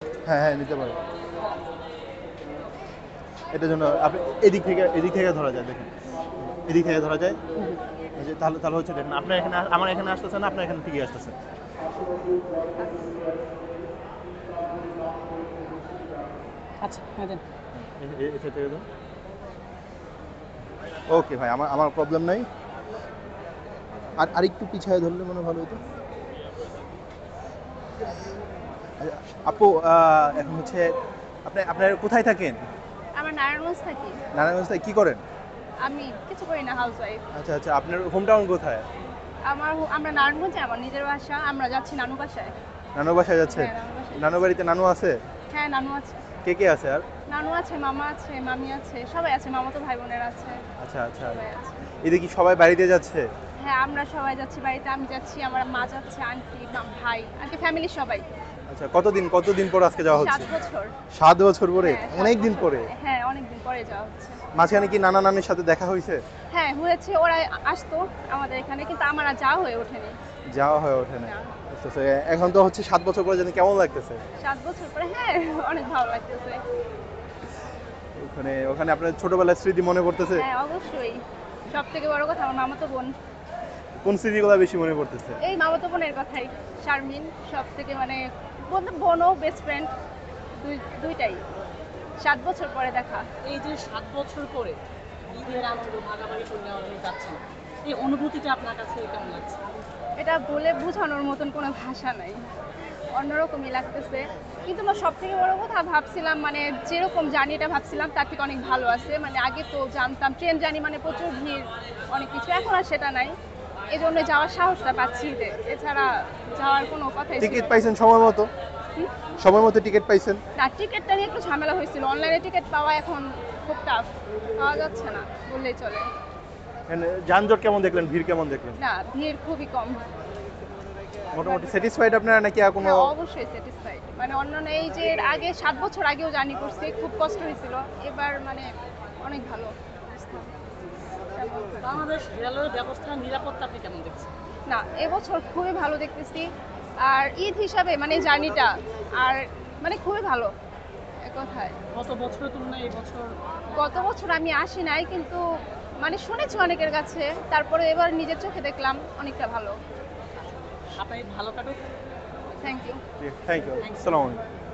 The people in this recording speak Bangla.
হ্যাঁ হ্যাঁ নিতে পারেন। এটার জন্য আপনি এদিক থেকে ধরা যায়, দেখেন এদিক থেকে ধরা যায়। এই যে তাহলে তাহলে হচ্ছে দেখেন আপনার এখানে আমার এখানে আসতেছে না, আপনার এখানে ঠিকই আসতেছে। আচ্ছা, হ্যাঁ দেন। এটা থেকে দেন। ওকে ভাই, আমার আমার প্রবলেম নাই। আর আরেকটু পিছায় ধরলে মনে হয় ভালো হতো। আচ্ছা, আপু এখন হচ্ছে আপনার কোথায় থাকেন? আমার নারায়ণগঞ্জ থাকি। নারায়ণগঞ্জ থেকে কি করেন? আমি কিছু করি না, হাউস ওয়াইফ। আচ্ছা আচ্ছা, আপনার হোম টাউন কোথায়? আমরা নারায়ণগঞ্জে, আমার নিজের বাসা। আমরা যাচ্ছি নানু বাসায়। নানু বাসায় যাচ্ছেন? হ্যাঁ, নানু বাসায় নানু যাচ্ছি। বাড়িতে নানু আছে? হ্যাঁ, নানু আছে। কে কে আছে আর? নানু আছে, মামা আছে, মামি আছে, সবাই আছে, মামাতো ভাই বোনের আছে, আচ্ছা আচ্ছা, সবাই আছে। এদিকে কি সবাই বাড়িতে যাচ্ছে? হ্যাঁ, আমরা সবাই যাচ্ছি বাড়িতে। আমি যাচ্ছি, আমার মা যাচ্ছে, আন্টি, ভাই, আন্টি ফ্যামিলি সবাই। আচ্ছা, কতদিন পর আজকে যাওয়া হচ্ছে? 7 বছর। 7 বছর পরে? হ্যাঁ, 7 অনেক দিন বছর পরে। হ্যাঁ, অনেকদিন পরে যাওয়া হচ্ছে। মাঝখানে কি নানা নানির সাথে দেখা হয়েছে? হ্যাঁ, হয়েছে। ওরা আসতো আমাদের এখানে, কিন্তু আমার আর যাওয়া হয়ে ওঠেনি। যাওয়া হয়ে ওঠে না। না। আচ্ছা আচ্ছা, এখন তো হচ্ছে 7 বছর পরে জানি কেমন লাগতেছে? 7 বছর পরে হ্যাঁ, অনেক ভালো লাগতেছে। ওখানে ওখানে আপনার ছোটবেলার স্মৃতি মনে পড়তেছে? হ্যাঁ, অবশ্যই। সবথেকে বড় কথা আমার মামাতো বোন। কোন স্মৃতিগুলো বেশি মনে পড়তেছে? এই মামাতো বোনের কথাই। শারমিন সবথেকে মানে বোনও বেস্ট ফ্রেন্ড, দুইটাই। 7 বছর পরে দেখা। এই যে 7 বছর পরে ঈদের আনন্দ ভাগাভাগি করে নেওয়ার জন্য যাচ্ছেন, এই অনুভূতিটা আপনার কাছে কেমন লাগছে? এটা বলে বোঝানোর মতন কোনো ভাষা নাই। অন্যরকমই লাগতেছে। কিন্তু আমার সবথেকে বড় কথা ভাবছিলাম, মানে যেরকম জার্নিটা ভাবছিলাম তার থেকে অনেক ভালো আছে। মানে আগে তো জানতাম ট্রেন জার্নি মানে প্রচুর ভিড়, অনেক কিছু। এখন আর সেটা নাই। এজন্য যাওয়ার সাহসটা পাচ্ছি ঈদে। এছাড়া যাওয়ার কোনো কথাই ছিল টিকিট না। পাইছেন সময় মতো? হুম? সময় মতো টিকিট পাইছেন? না, টিকিটটা নিয়ে একটু ঝামেলা হয়েছিল। অনলাইনে টিকিট পাওয়া এখন খুব টাফ। পাওয়া যাচ্ছে না বললেই চলে। এখানে যানজট কেমন দেখলেন, ভিড় কেমন দেখলেন? না, ভিড় খুবই কম। মোটামুটি স্যাটিসফাইড আপনারা নাকি আর কোনো? হ্যাঁ, অবশ্যই স্যাটিসফাইড। মানে অন্যান্য এই যে এর আগে 7 বছর আগেও জার্নি করছি, খুব কষ্ট হয়েছিল। এবার মানে অনেক ভালো অবস্থা। তেমন। বাংলাদেশ রেলওয়ে ব্যবস্থার নিরাপত্তা আপনি কেমন দেখছেন? না, এবছর খুবই ভালো দেখতেছি। আর ঈদ হিসাবে মানে জার্নিটা আর মানে খুবই ভালো এক কথায়। গত বছরের তুলনায় এই বছর গত বছর আমি আসি নাই, কিন্তু মানে শুনেছি অনেকের কাছে। তারপরে এবার নিজের চোখে দেখলাম অনেকটা ভালো। আপনার ঈদ ভালো কাটুক। Thank you. Thank you, thank you. আসসালামু আলাইকুম।